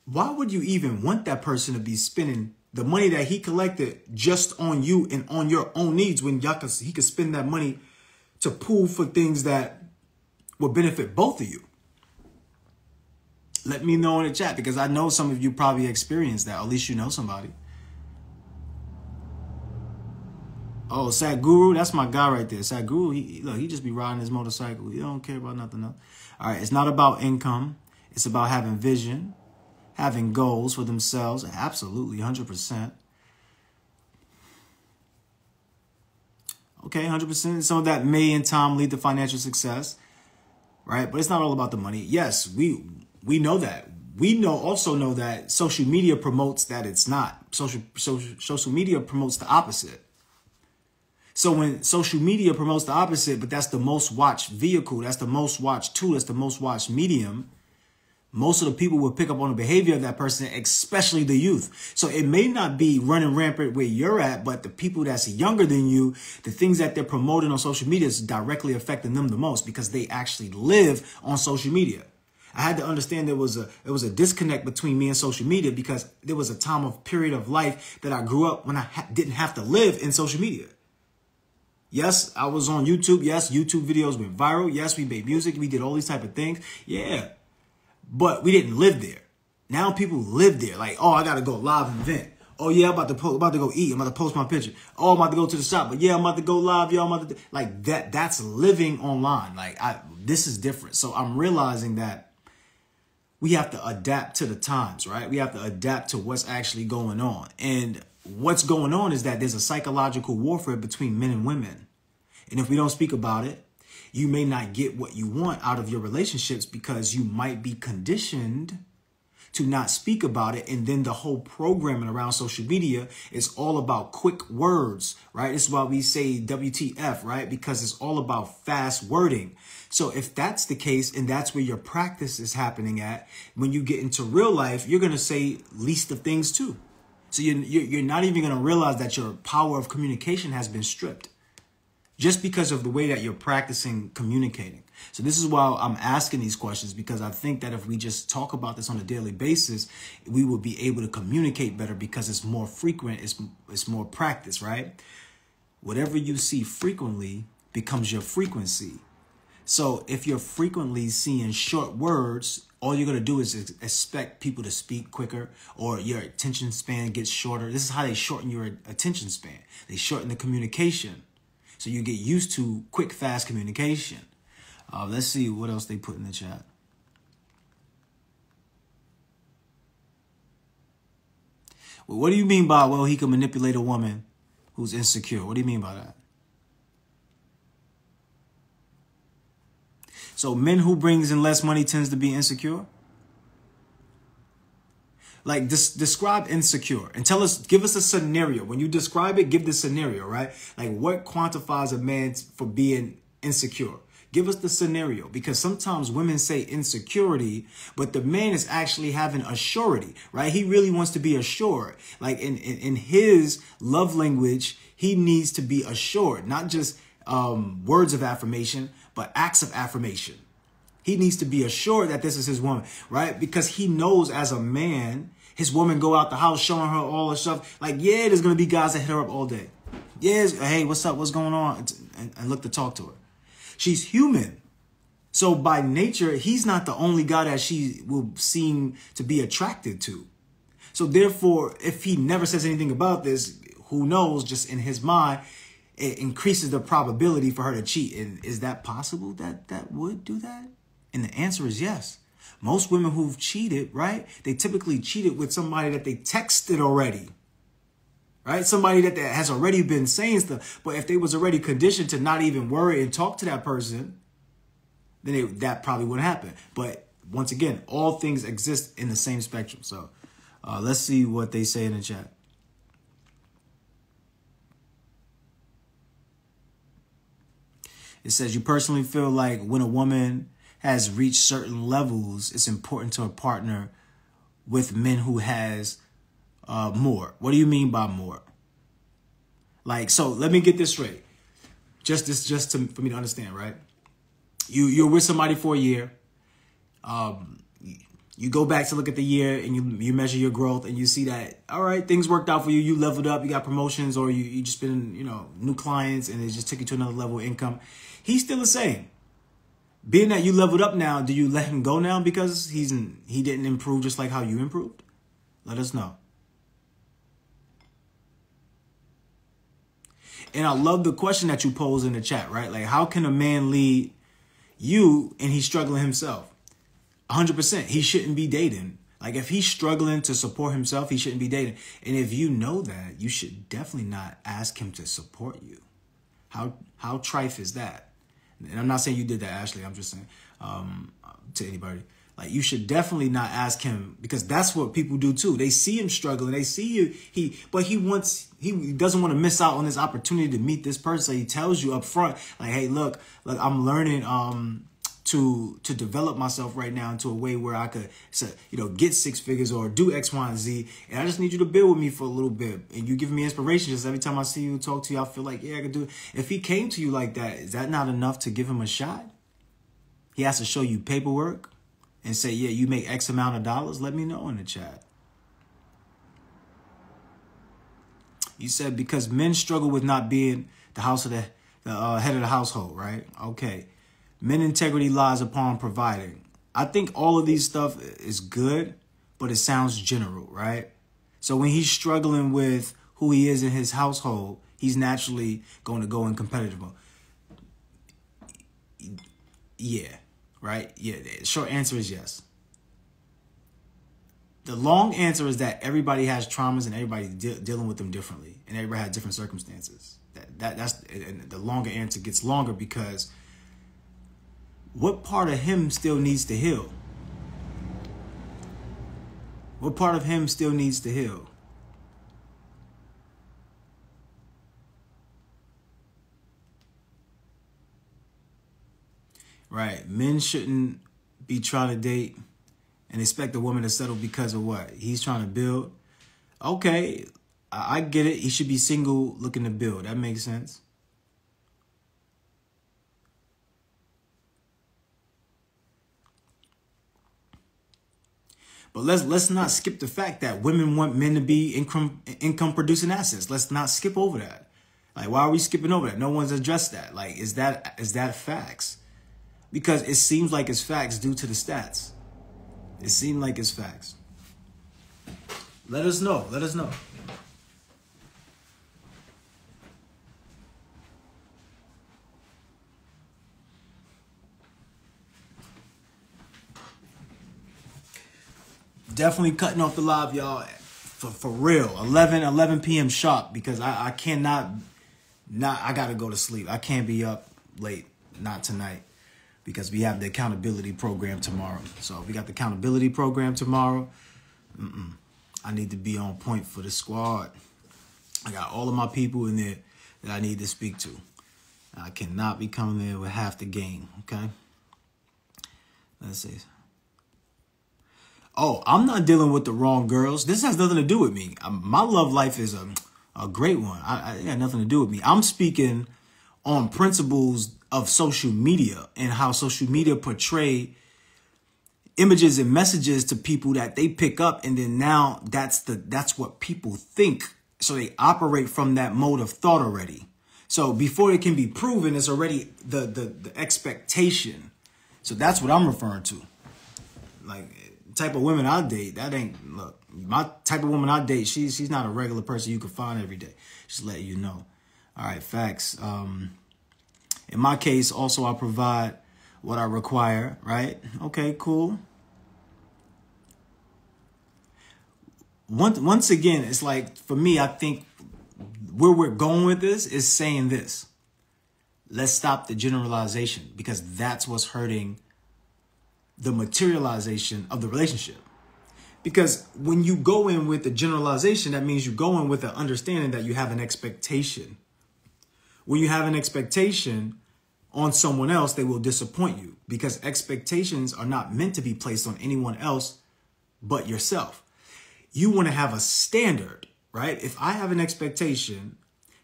why would you even want that person to be spending the money that he collected just on you and on your own needs when he could spend that money to pool for things that will benefit both of you? Let me know in the chat, because I know some of you probably experienced that. Or at least you know somebody. Oh, Sadhguru, that's my guy right there. Sadhguru, look, he just be riding his motorcycle. He don't care about nothing else. All right, it's not about income. It's about having vision, having goals for themselves. Absolutely, 100%. Okay, 100%. Some of that may in time lead to financial success, right? But it's not all about the money. Yes, we know that. We also know that social media promotes that it's not. Social media promotes the opposite. So when social media promotes the opposite, but that's the most watched vehicle, that's the most watched tool, that's the most watched medium, most of the people will pick up on the behavior of that person, especially the youth. So it may not be running rampant where you're at, but the people that's younger than you, the things that they're promoting on social media is directly affecting them the most because they actually live on social media. I had to understand there was a disconnect between me and social media because there was a period of life that I grew up when I didn't have to live in social media. Yes, I was on YouTube. Yes, YouTube videos went viral. Yes, we made music. We did all these type of things. Yeah, but we didn't live there. Now people live there. Like, oh, I got to go live and vent. Oh, yeah, I'm about to go eat. I'm about to post my picture. Oh, I'm about to go to the shop. But yeah, I'm about to go live. Y'all, I'm about to like that. That's living online. Like this is different. So I'm realizing that we have to adapt to the times, right? We have to adapt to what's actually going on. And what's going on is that there's a psychological warfare between men and women. And if we don't speak about it, you may not get what you want out of your relationships because you might be conditioned to not speak about it. And then the whole programming around social media is all about quick words, right? This is why we say WTF, right? Because it's all about fast wording. So if that's the case, and that's where your practice is happening at, when you get into real life, you're going to say least of things too. So you're not even going to realize that your power of communication has been stripped just because of the way that you're practicing communicating. So this is why I'm asking these questions, because I think that if we just talk about this on a daily basis, we will be able to communicate better because it's more frequent. It's more practice, right? Whatever you see frequently becomes your frequency. So if you're frequently seeing short words, all you're going to do is expect people to speak quicker, or your attention span gets shorter. This is how they shorten your attention span. They shorten the communication. So you get used to quick, fast communication. Let's see what else they put in the chat. Well, what do you mean by, well, he can manipulate a woman who's insecure? What do you mean by that? So men who brings in less money tends to be insecure? Like, describe insecure and give us a scenario. When you describe it, give the scenario, right? Like, what quantifies a man for being insecure? Give us the scenario, because sometimes women say insecurity, but the man is actually having a surety, right? He really wants to be assured. Like in his love language, he needs to be assured, not just words of affirmation, but acts of affirmation. He needs to be assured that this is his woman, right? Because he knows as a man, his woman go out the house showing her all the stuff. Like, yeah, there's going to be guys that hit her up all day. Yeah, hey, what's up? What's going on? And look to talk to her. She's human. So by nature, he's not the only guy that she will seem to be attracted to. So therefore, if he never says anything about this, who knows, just in his mind, it increases the probability for her to cheat. And is that possible that would do that? And the answer is yes. Most women who've cheated, right? They typically cheated with somebody that they texted already, right? Somebody that has already been saying stuff. But if they was already conditioned to not even worry and talk to that person, then that probably wouldn't happen. But once again, all things exist in the same spectrum. So let's see what they say in the chat. It says you personally feel like when a woman has reached certain levels, it's important to a partner with men who has more. What do you mean by more? Like, so let me get this straight. For me to understand, right? You're with somebody for a year. You go back to look at the year and you measure your growth and you see that, all right, things worked out for you. You leveled up, you got promotions, or you just been, new clients, and it just took you to another level of income. He's still the same. Being that you leveled up now, do you let him go now because he didn't improve just like how you improved? Let us know. And I love the question that you pose in the chat, right? Like, how can a man lead you and he's struggling himself? 100%. He shouldn't be dating. Like, if he's struggling to support himself, he shouldn't be dating. And if you know that, you should definitely not ask him to support you. How trite is that? And I'm not saying you did that, Ashley. I'm just saying to anybody. Like, you should definitely not ask him, because that's what people do too. They see him struggling. They see you. But he doesn't want to miss out on this opportunity to meet this person. So he tells you up front, like, hey, look, I'm learning to develop myself right now into a way where I could, get 6 figures or do X, Y, and Z. And I just need you to build with me for a little bit. And you give me inspiration. Just every time I see you, talk to you, I feel like, yeah, I could do it. If he came to you like that, is that not enough to give him a shot? He has to show you paperwork and say, yeah, you make X amount of dollars. Let me know in the chat. You said because men struggle with not being the head of the household, right? Okay. Men integrity lies upon providing. I think all of these stuff is good, but it sounds general, right? So when he's struggling with who he is in his household, he's naturally going to go in competitive mode. Yeah, right? Yeah, the short answer is yes. The long answer is that everybody has traumas and everybody's dealing with them differently, and everybody has different circumstances. And the longer answer gets longer because what part of him still needs to heal? What part of him still needs to heal? Right. Men shouldn't be trying to date and expect a woman to settle because of what? He's trying to build. Okay, I get it. He should be single looking to build. That makes sense. But let's not skip the fact that women want men to be income producing assets. Let's not skip over that. Like, why are we skipping over that? No one's addressed that. Like, is that facts? Because it seems like it's facts due to the stats. It seemed like it's facts. Let us know. Let us know. Definitely cutting off the live, y'all, for real. 11 p.m. sharp, because I cannot, I got to go to sleep. I can't be up late, not tonight, because we have the accountability program tomorrow. So we got the accountability program tomorrow. I need to be on point for the squad. I got all of my people in there that I need to speak to. I cannot be coming there with half the game, okay? Let's see. Oh, I'm not dealing with the wrong girls. This has nothing to do with me. My love life is a great one. It got nothing to do with me. I'm speaking on principles of social media and how social media portray images and messages to people that they pick up, and then now that's what people think. So they operate from that mode of thought already. So before it can be proven, it's already the expectation. So that's what I'm referring to. Like, type of women I date, that ain't, look, my type of woman I date, she's not a regular person you can find every day. Just letting you know. All right, facts. In my case, also I provide what I require, right? Okay, cool. Once again, it's like, for me, I think where we're going with this is saying this. Let's stop the generalization, because that's what's hurting the materialization of the relationship. Because when you go in with the generalization, that means you go in with the understanding that you have an expectation. When you have an expectation on someone else, they will disappoint you, because expectations are not meant to be placed on anyone else but yourself. You want to have a standard, right? If I have an expectation,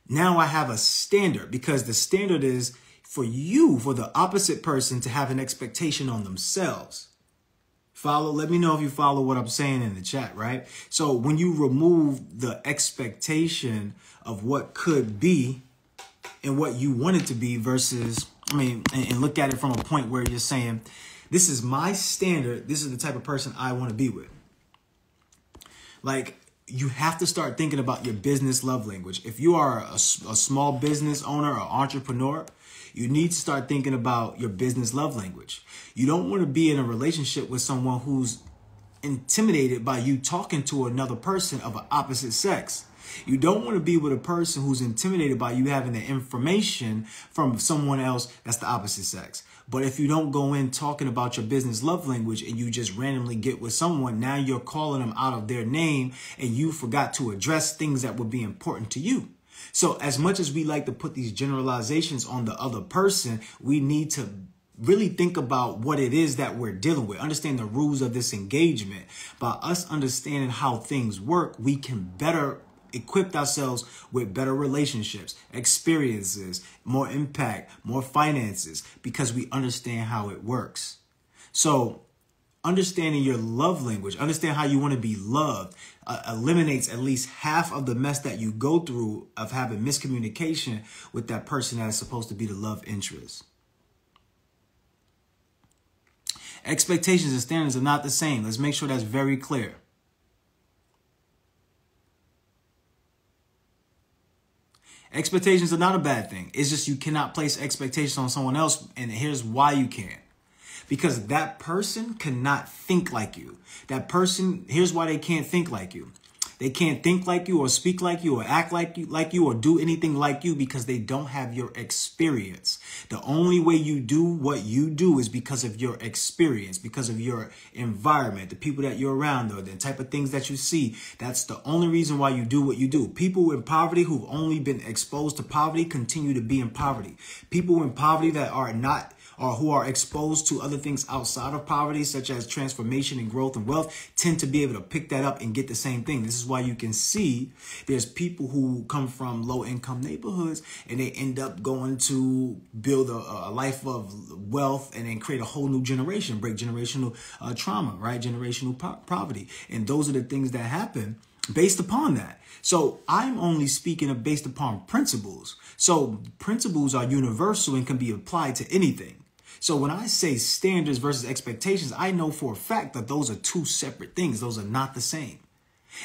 now I have a standard, because the standard is for you, for the opposite person to have an expectation on themselves. Follow? Let me know if you follow what I'm saying in the chat, right? So when you remove the expectation of what could be and what you want it to be versus, and look at it from a point where you're saying, this is my standard. This is the type of person I want to be with. Like, you have to start thinking about your business love language. If you are a small business owner or entrepreneur, you need to start thinking about your business love language. You don't want to be in a relationship with someone who's intimidated by you talking to another person of an opposite sex. You don't want to be with a person who's intimidated by you having the information from someone else that's the opposite sex. But if you don't go in talking about your business love language and you just randomly get with someone, now you're calling them out of their name and you forgot to address things that would be important to you. So as much as we like to put these generalizations on the other person, we need to really think about what it is that we're dealing with. Understand the rules of this engagement. By us understanding how things work, we can better equip ourselves with better relationships, experiences, more impact, more finances, because we understand how it works. So understanding your love language, understand how you want to be loved, eliminates at least half of the mess that you go through of having miscommunication with that person that is supposed to be the love interest. Expectations and standards are not the same. Let's make sure that's very clear. Expectations are not a bad thing. It's just you cannot place expectations on someone else. And here's why you can't. Because that person cannot think like you. That person, here's why they can't think like you. They can't think like you or speak like you or act like you or do anything like you because they don't have your experience. The only way you do what you do is because of your experience, because of your environment, the people that you're around, or the type of things that you see. That's the only reason why you do what you do. People in poverty who've only been exposed to poverty continue to be in poverty. People in poverty that are not, or who are exposed to other things outside of poverty, such as transformation and growth and wealth, tend to be able to pick that up and get the same thing. This is why you can see there's people who come from low income neighborhoods and they end up going to build a life of wealth and then create a whole new generation, break generational trauma, right? Generational poverty. And those are the things that happen based upon that. So I'm only speaking of based upon principles. So principles are universal and can be applied to anything. So when I say standards versus expectations, I know for a fact that those are two separate things. Those are not the same.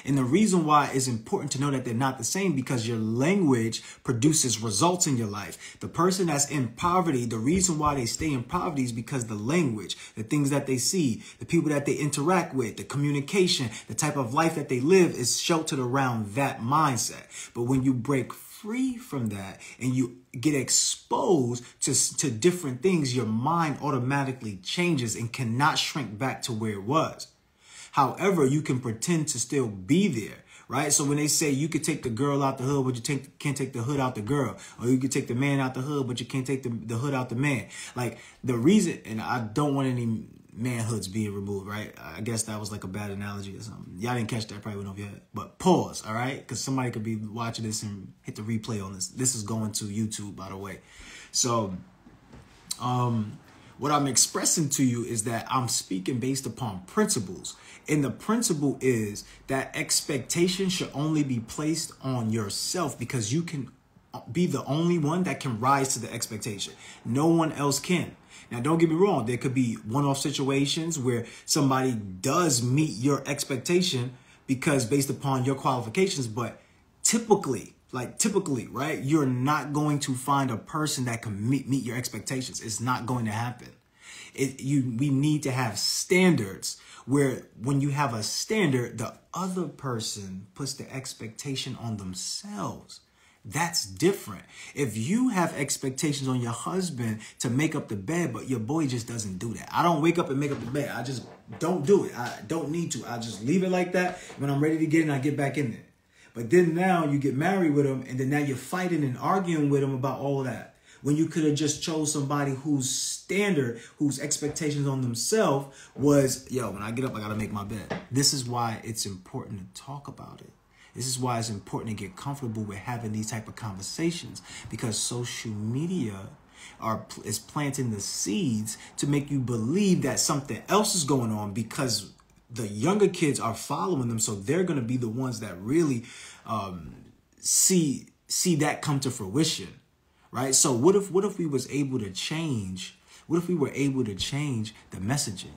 And the reason why it's important to know that they're not the same, because your language produces results in your life. The person that's in poverty, the reason why they stay in poverty is because the language, the things that they see, the people that they interact with, the communication, the type of life that they live is sheltered around that mindset. But when you break free from that and you get exposed to different things, your mind automatically changes and cannot shrink back to where it was. However, you can pretend to still be there, right? So when they say you could take the girl out the hood, but you can't take the hood out the girl, or you could take the man out the hood, but you can't take the hood out the man. Like the reason, and I don't want any manhoods being removed, right? I guess that was like a bad analogy or something. Y'all didn't catch that, probably went over your head. But pause, all right? Because somebody could be watching this and hit the replay on this. This is going to YouTube, by the way. So, what I'm expressing to you is that I'm speaking based upon principles. And the principle is that expectation should only be placed on yourself, because you can be the only one that can rise to the expectation. No one else can. Now, don't get me wrong. There could be one-off situations where somebody does meet your expectation because based upon your qualifications. But typically, right, you're not going to find a person that can meet your expectations. It's not going to happen. We need to have standards where when you have a standard, the other person puts the expectation on themselves. That's different. If you have expectations on your husband to make up the bed, but your boy just doesn't do that. I don't wake up and make up the bed. I just don't do it. I don't need to. I just leave it like that. When I'm ready to get in, I get back in there. But then now you get married with him, and then now you're fighting and arguing with him about all of that. when you could have just chose somebody whose standard, whose expectations on themselves was, yo, when I get up, I got to make my bed. This is why it's important to talk about it. This is why it's important to get comfortable with having these type of conversations, because social media is planting the seeds to make you believe that something else is going on, because the younger kids are following them. So they're going to be the ones that really see that come to fruition. Right. So what if we was able to change? What if we were able to change the messaging?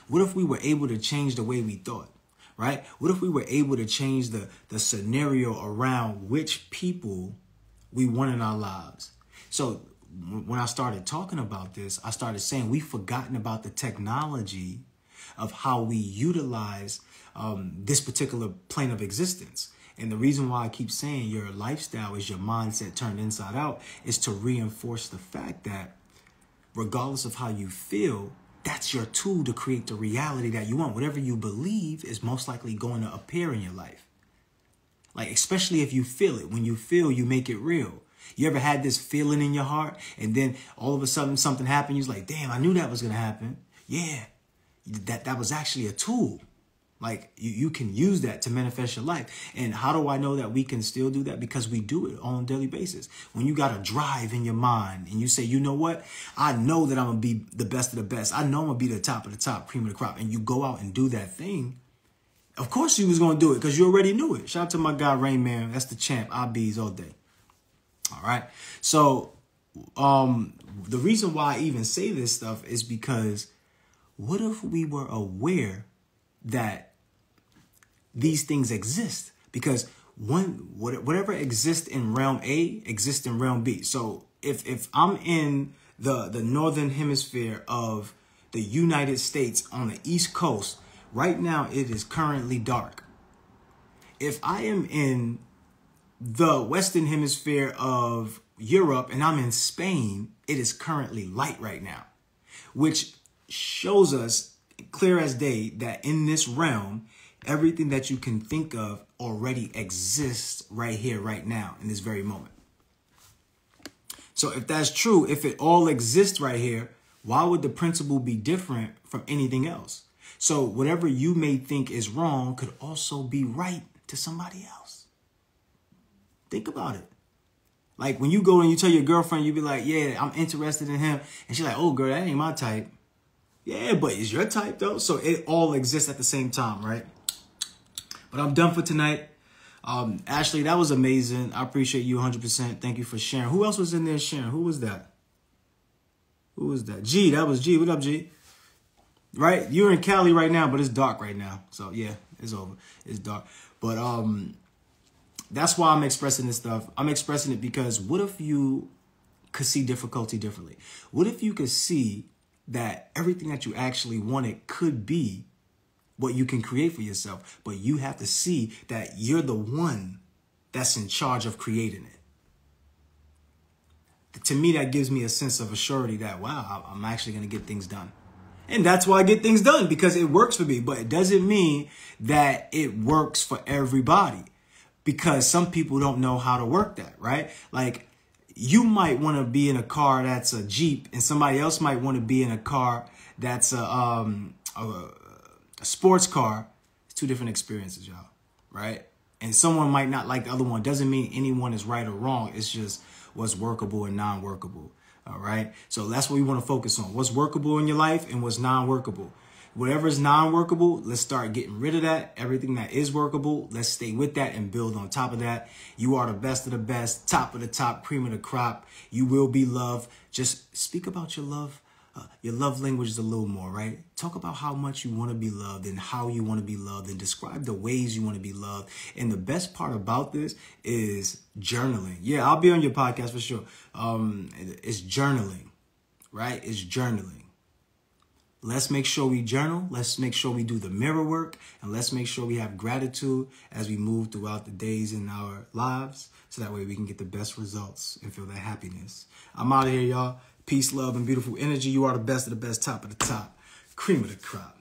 What if we were able to change the way we thought? Right? What if we were able to change the scenario around which people we want in our lives? So when I started talking about this, I started saying we've forgotten about the technology of how we utilize this particular plane of existence. And the reason why I keep saying your lifestyle is your mindset turned inside out is to reinforce the fact that regardless of how you feel, that's your tool to create the reality that you want. Whatever you believe is most likely going to appear in your life. Like, especially if you feel it. When you feel, you make it real. You ever had this feeling in your heart and then all of a sudden something happened? You're like, damn, I knew that was going to happen. Yeah, that was actually a tool. Like, you can use that to manifest your life. And how do I know that we can still do that? Because we do it on a daily basis. When you got a drive in your mind and you say, you know what? I know that I'm going to be the best of the best. I know I'm going to be the top of the top, cream of the crop. And you go out and do that thing. Of course you was going to do it because you already knew it. Shout out to my guy, Rain Man. That's the champ. IBs all day. All right. So the reason why I even say this stuff is because what if we were aware that these things exist? Because whatever exists in realm A exists in realm B. So if I'm in the northern hemisphere of the United States on the East Coast, right now it is currently dark. If I am in the western hemisphere of Europe and I'm in Spain, it is currently light right now, which shows us clear as day that in this realm, everything that you can think of already exists right here, right now, in this very moment. So if that's true, if it all exists right here, why would the principle be different from anything else? So whatever you may think is wrong could also be right to somebody else. Think about it. Like when you go and you tell your girlfriend, you be like, yeah, I'm interested in him. And she's like, oh, girl, that ain't my type. Yeah, but it's your type, though. So it all exists at the same time, right? But I'm done for tonight. Ashley, that was amazing. I appreciate you 100%. Thank you for sharing. Who else was in there sharing? Who was that? Who was that? G, that was G. What up, G? Right? You're in Cali right now, but it's dark right now. So, yeah, it's over. It's dark. But that's why I'm expressing this stuff. I'm expressing it because what if you could see difficulty differently? What if you could see that everything that you actually wanted could be what you can create for yourself, but you have to see that you're the one that's in charge of creating it. To me, that gives me a sense of assurity that, wow, I'm actually going to get things done. And that's why I get things done, because it works for me. But it doesn't mean that it works for everybody, because some people don't know how to work that, right? Like, you might want to be in a car that's a Jeep, and somebody else might want to be in a car that's a sports car. It's two different experiences, y'all, right? And someone might not like the other one. Doesn't mean anyone is right or wrong. It's just what's workable and non-workable, all right? So that's what we want to focus on. What's workable in your life and what's non-workable. Whatever is non-workable, let's start getting rid of that. Everything that is workable, let's stay with that and build on top of that. You are the best of the best, top of the top, cream of the crop. You will be loved. Just speak about your love. Your love language is a little more, right? Talk about how much you want to be loved and how you want to be loved, and describe the ways you want to be loved. And the best part about this is journaling. Yeah, I'll be on your podcast for sure. It's journaling, right? It's journaling. Let's make sure we journal. Let's make sure we do the mirror work. And let's make sure we have gratitude as we move throughout the days in our lives. So that way we can get the best results and feel that happiness. I'm out of here, y'all. Peace, love, and beautiful energy. You are the best of the best, top of the top, cream of the crop.